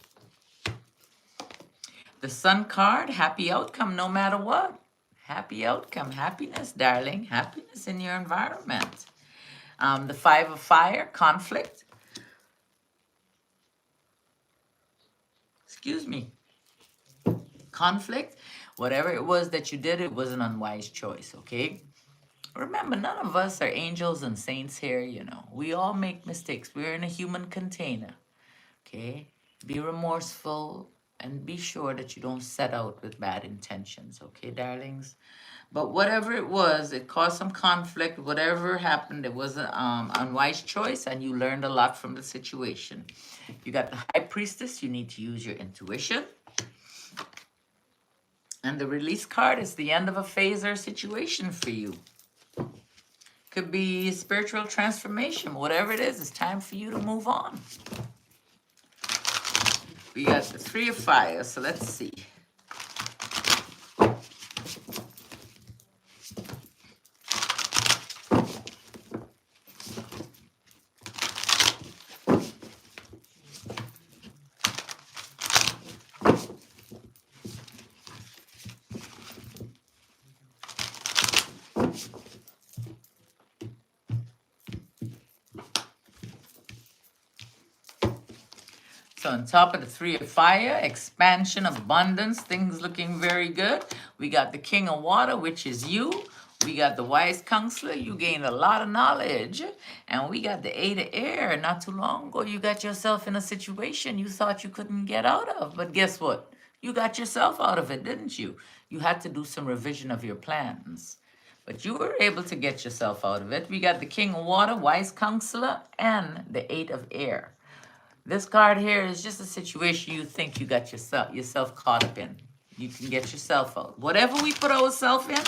A: The Sun card, happy outcome no matter what. Happy outcome, happiness, darling, happiness in your environment. The 5 of Fire, conflict. Excuse me. Conflict, whatever it was that you did, it was an unwise choice, okay? Remember, none of us are angels and saints here, We all make mistakes. We're in a human container, okay? Be remorseful and be sure that you don't set out with bad intentions, okay, darlings? But whatever it was, it caused some conflict. Whatever happened, it was an unwise choice, and you learned a lot from the situation. You got the High Priestess. You need to use your intuition. And the Release card is the end of a phase or situation for you. Could be spiritual transformation. Whatever it is, it's time for you to move on. We got the 3 of Fire, so let's see. So on top of the Three of Fire, expansion, abundance, things looking very good. We got the King of Water, which is you. We got the Wise Counselor. You gained a lot of knowledge. And we got the Eight of Air. Not too long ago, you got yourself in a situation you thought you couldn't get out of. But guess what? You got yourself out of it, didn't you? You had to do some revision of your plans. But you were able to get yourself out of it. We got the King of Water, Wise Counselor, and the Eight of Air. This card here is just a situation you think you got yourself caught up in. You can get yourself out. Whatever we put ourselves in,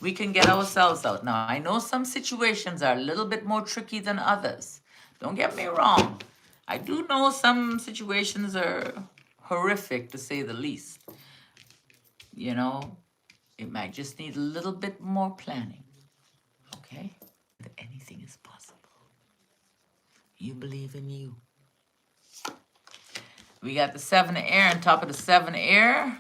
A: we can get ourselves out. Now, I know some situations are a little bit more tricky than others. Don't get me wrong. I do know some situations are horrific, to say the least. You know, it might just need a little bit more planning. Okay? Anything is possible. You believe in you. We got the Seven of Air on top of the Seven of Air.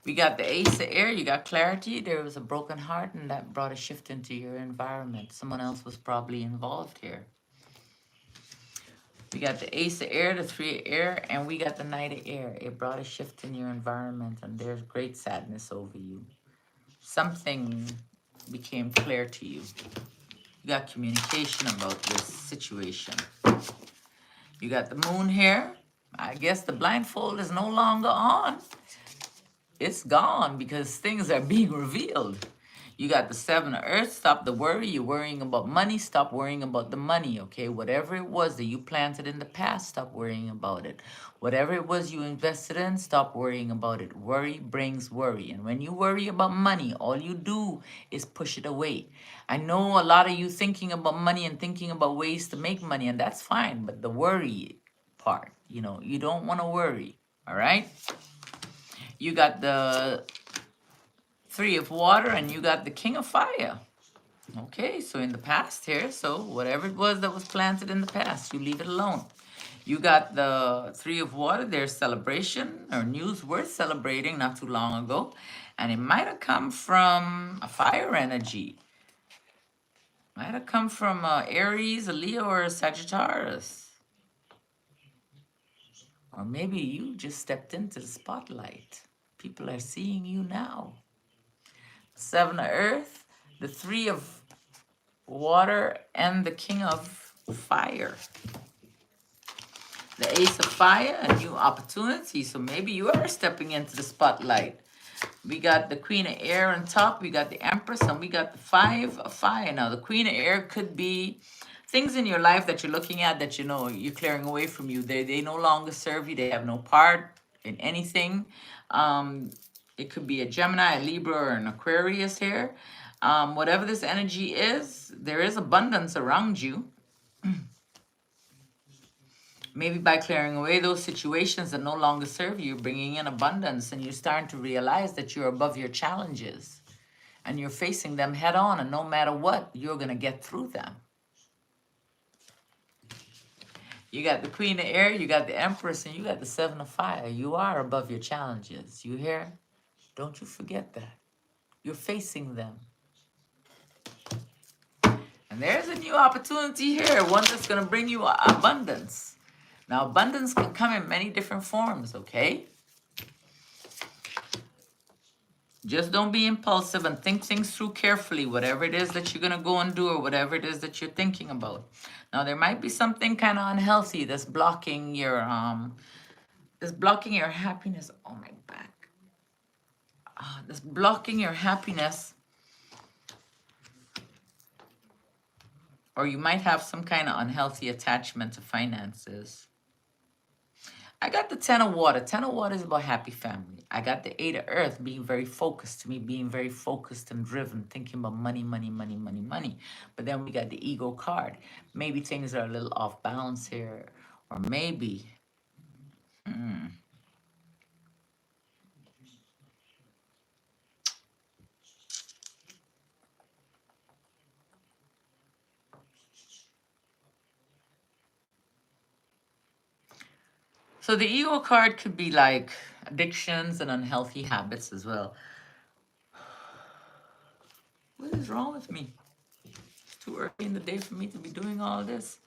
A: We got the Ace of Air. You got clarity. There was a broken heart, and that brought a shift into your environment. Someone else was probably involved here. We got the Ace of Air, the Three of Air, and we got the Knight of Air. It brought a shift in your environment, and there's great sadness over you. Something became clear to you. You got communication about this situation. You got the Moon here. I guess the blindfold is no longer on. It's gone because things are being revealed. You got the Seven of Earth. Stop the worry. You're worrying about money. Stop worrying about the money, okay? Whatever it was that you planted in the past, stop worrying about it. Whatever it was you invested in, stop worrying about it. Worry brings worry. And when you worry about money, all you do is push it away. I know a lot of you thinking about money and thinking about ways to make money, and that's fine. But the worry part, you know, you don't want to worry, all right? You got the Three of Water, and you got the King of Fire. Okay, so in the past here, so whatever it was that was planted in the past, you leave it alone. You got the Three of Water. There's celebration or news worth celebrating not too long ago. And it might have come from a fire energy. Might have come from Aries, a Leo, or a Sagittarius. Or maybe you just stepped into the spotlight. People are seeing you now. Seven of Earth, the Three of Water, and the King of Fire. The Ace of Fire, a new opportunity. So maybe you are stepping into the spotlight. We got the Queen of Air on top. We got the Empress, and we got the Five of Fire. Now, the Queen of Air could be things in your life that you're looking at that you know you're clearing away from you. They no longer serve you. They have no part in anything. It could be a Gemini, a Libra, or an Aquarius here. Whatever this energy is, there is abundance around you. Maybe by clearing away those situations that no longer serve you, you're bringing in abundance, and you're starting to realize that you're above your challenges and you're facing them head on, and no matter what, you're going to get through them. You got the Queen of Air, you got the Empress, and you got the Seven of Fire. You are above your challenges. You hear? Don't you forget that. You're facing them. And there's a new opportunity here, one that's going to bring you abundance. Now, abundance can come in many different forms, okay? Just don't be impulsive and think things through carefully, whatever it is that you're going to go and do or whatever it is that you're thinking about. Now, there might be something kind of unhealthy that's blocking your happiness. Oh, my back. That's blocking your happiness. Or you might have some kind of unhealthy attachment to finances. I got the Ten of Water. Ten of Water is about happy family. I got the Eight of Earth, being very focused, to me, being very focused and driven, thinking about money, money, money, money, money. But then we got the Ego card. Maybe things are a little off balance here. Or maybe... So the Ego card could be like addictions and unhealthy habits as well. What is wrong with me? It's too early in the day for me to be doing all this.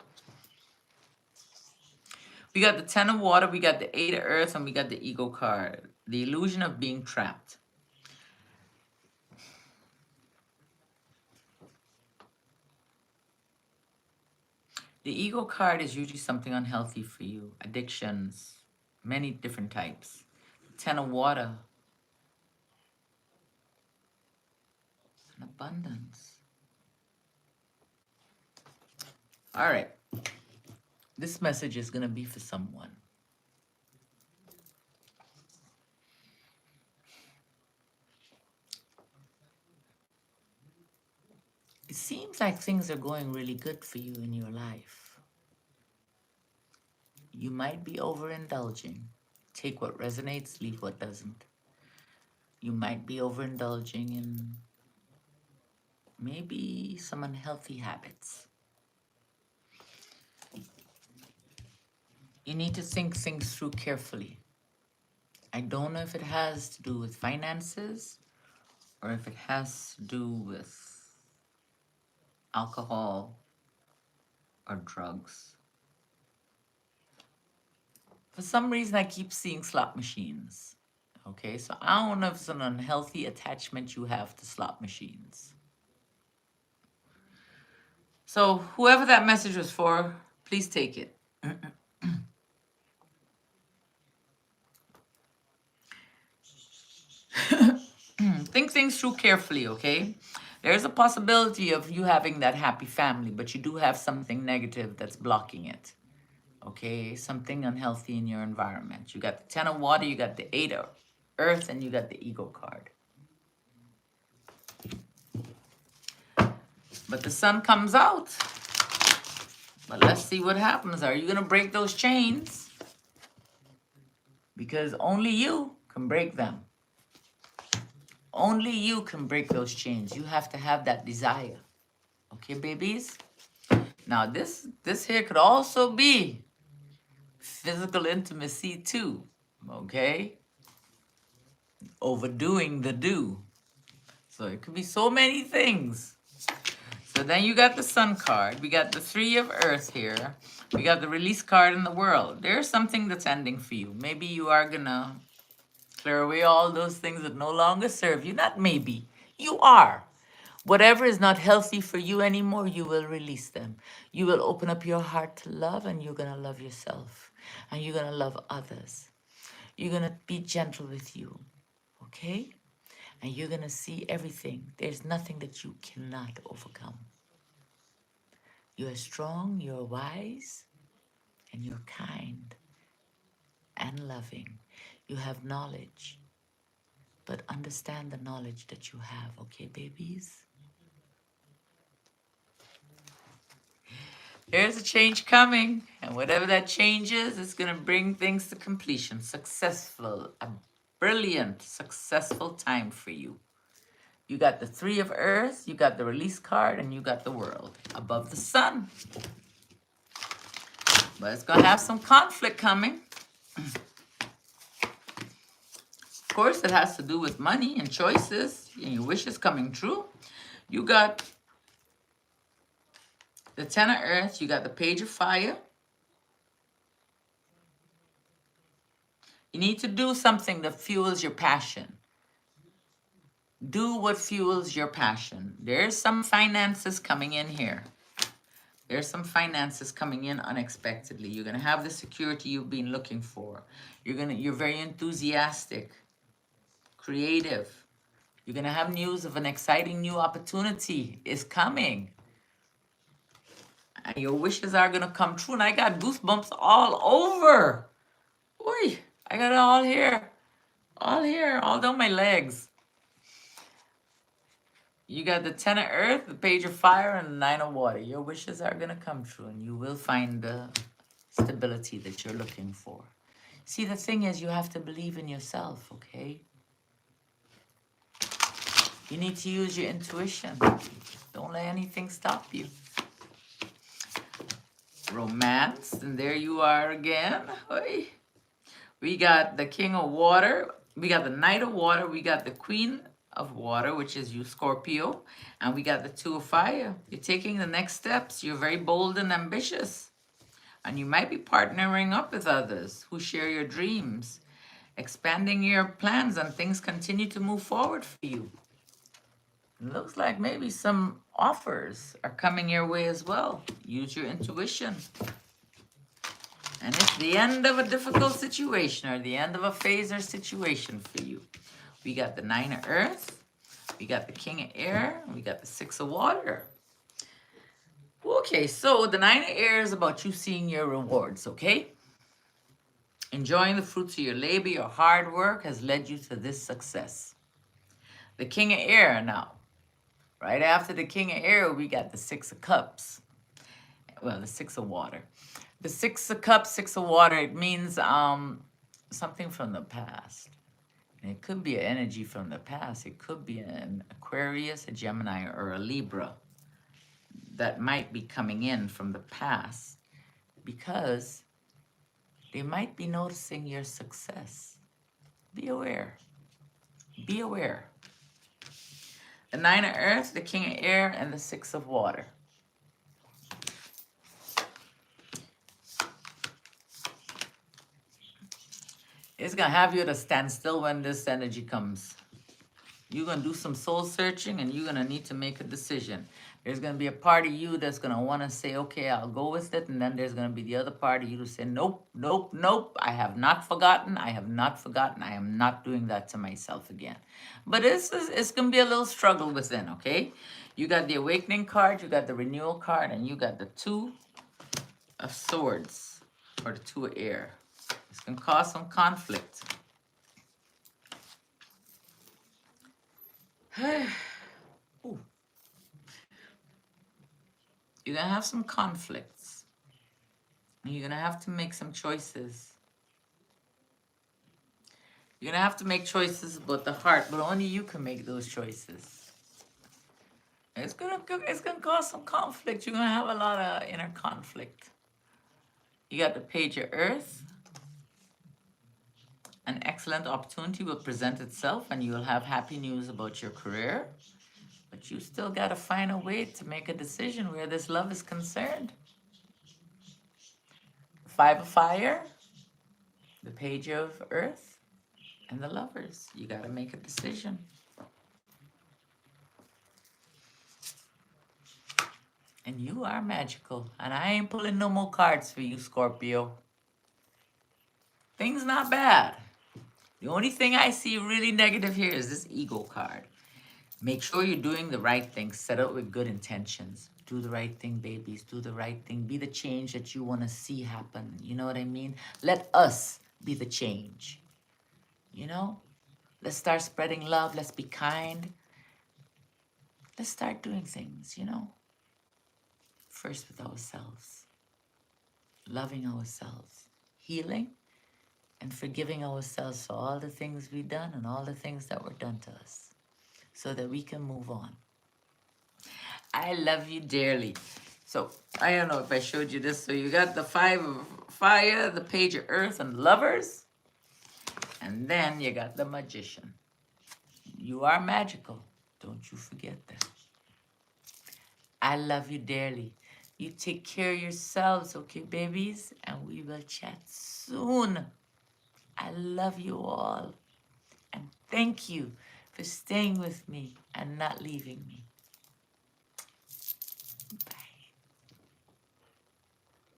A: We got the 10 of water, we got the 8 of earth, and we got the ego card. The illusion of being trapped. The ego card is usually something unhealthy for you. Addictions, many different types. 10 of water. And abundance. All right. This message is going to be for someone. It seems like things are going really good for you in your life. You might be overindulging. Take what resonates, leave what doesn't. You might be overindulging in maybe some unhealthy habits. You need to think things through carefully. I don't know if it has to do with finances or if it has to do with alcohol or drugs. For some reason, I keep seeing slot machines. Okay, so I don't know if it's an unhealthy attachment you have to slot machines. So whoever that message was for, please take it. Think things through carefully, okay? There's a possibility of you having that happy family, but you do have something negative that's blocking it. Okay, something unhealthy in your environment. You got the 10 of water, you got the 8 of earth, and you got the ego card. But the sun comes out. But let's see what happens. Are you going to break those chains? Because only you can break them. Only you can break those chains. You have to have that desire. Okay, babies? Now, this here could also be physical intimacy too. Okay? Overdoing the do. So it could be so many things. So then you got the sun card. We got the 3 of earth here. We got the release card in the world. There's something that's ending for you. Maybe you are going to clear away all those things that no longer serve you. Not maybe. You are. Whatever is not healthy for you anymore, you will release them. You will open up your heart to love, and you're going to love yourself. And you're going to love others. You're going to be gentle with you. Okay? And you're going to see everything. There's nothing that you cannot overcome. You're strong, you're wise, and you're kind and loving. You have knowledge. But understand the knowledge that you have, okay, babies? There's a change coming. And whatever that change is, it's going to bring things to completion. Successful, a brilliant, successful time for you. You got the 3 of earth, you got the release card, and you got the world above the sun. But it's going to have some conflict coming. Of course, it has to do with money and choices and your wishes coming true. You got the 10 of earth, you got the page of fire. You need to do something that fuels your passion. Do what fuels your passion. There's some finances coming in here. There's some finances coming in unexpectedly. You're gonna have the security you've been looking for. You're very enthusiastic, creative. You're gonna have news of an exciting new opportunity is coming. And your wishes are gonna come true. And I got goosebumps all over. Oy, I got it all here, all down my legs. You got the 10 of earth, the page of fire, and the 9 of water. Your wishes are going to come true, and you will find the stability that you're looking for. See, the thing is, you have to believe in yourself, okay? You need to use your intuition. Don't let anything stop you. Romance, and there you are again. Oy. We got the King of Water. We got the Knight of Water. We got the Queen of Water, which is you, Scorpio. And we got the 2 of Fire. You're taking the next steps. You're very bold and ambitious. And you might be partnering up with others who share your dreams, expanding your plans, and things continue to move forward for you. It looks like maybe some offers are coming your way as well. Use your intuition. And it's the end of a difficult situation or the end of a phase or situation for you. We got the Nine of Earth, we got the King of Air, and we got the Six of Water. Okay, so the Nine of Air is about you seeing your rewards, okay? Enjoying the fruits of your labor, your hard work has led you to this success. The King of Air now. Right after the King of Air, we got the Six of Cups. Well, the Six of Water. The Six of Cups, Six of Water, it means something from the past. And it could be an energy from the past. It could be an Aquarius, a Gemini, or a Libra that might be coming in from the past because they might be noticing your success. Be aware. Be aware. The Nine of Earth, the King of Air, and the Six of Water. It's going to have you at a standstill when this energy comes. You're going to do some soul searching and you're going to need to make a decision. There's going to be a part of you that's going to want to say, okay, I'll go with it. And then there's going to be the other part of you to say, nope, nope, nope. I have not forgotten. I have not forgotten. I am not doing that to myself again. But it's going to be a little struggle within, okay? You got the Awakening card, you got the Renewal card, and you got the Two of Swords, or the Two of Air. It's going to cause some conflict. Ooh. You're going to have some conflicts. You're going to have to make some choices. You're going to have to make choices about the heart, but only you can make those choices. It's going to cause some conflict. You're going to have a lot of inner conflict. You got the Page of Earth. An excellent opportunity will present itself and you will have happy news about your career. But you still got to find a way to make a decision where this love is concerned. Five of Fire, the Page of Earth, and the Lovers. You got to make a decision. And you are magical. And I ain't pulling no more cards for you, Scorpio. Things not bad. The only thing I see really negative here is this ego card. Make sure you're doing the right thing. Set out with good intentions. Do the right thing, babies. Do the right thing. Be the change that you want to see happen. You know what I mean? Let us be the change. You know? Let's start spreading love. Let's be kind. Let's start doing things, you know? First with ourselves. Loving ourselves. Healing and forgiving ourselves for all the things we've done and all the things that were done to us, so that we can move on. I love you dearly. So, I don't know if I showed you this. So you got the Five of Fire, the Page of Earth, and Lovers. And then you got the Magician. You are magical. Don't you forget that. I love you dearly. You take care of yourselves, okay, babies? And we will chat soon. I love you all. And thank you for staying with me and not leaving me.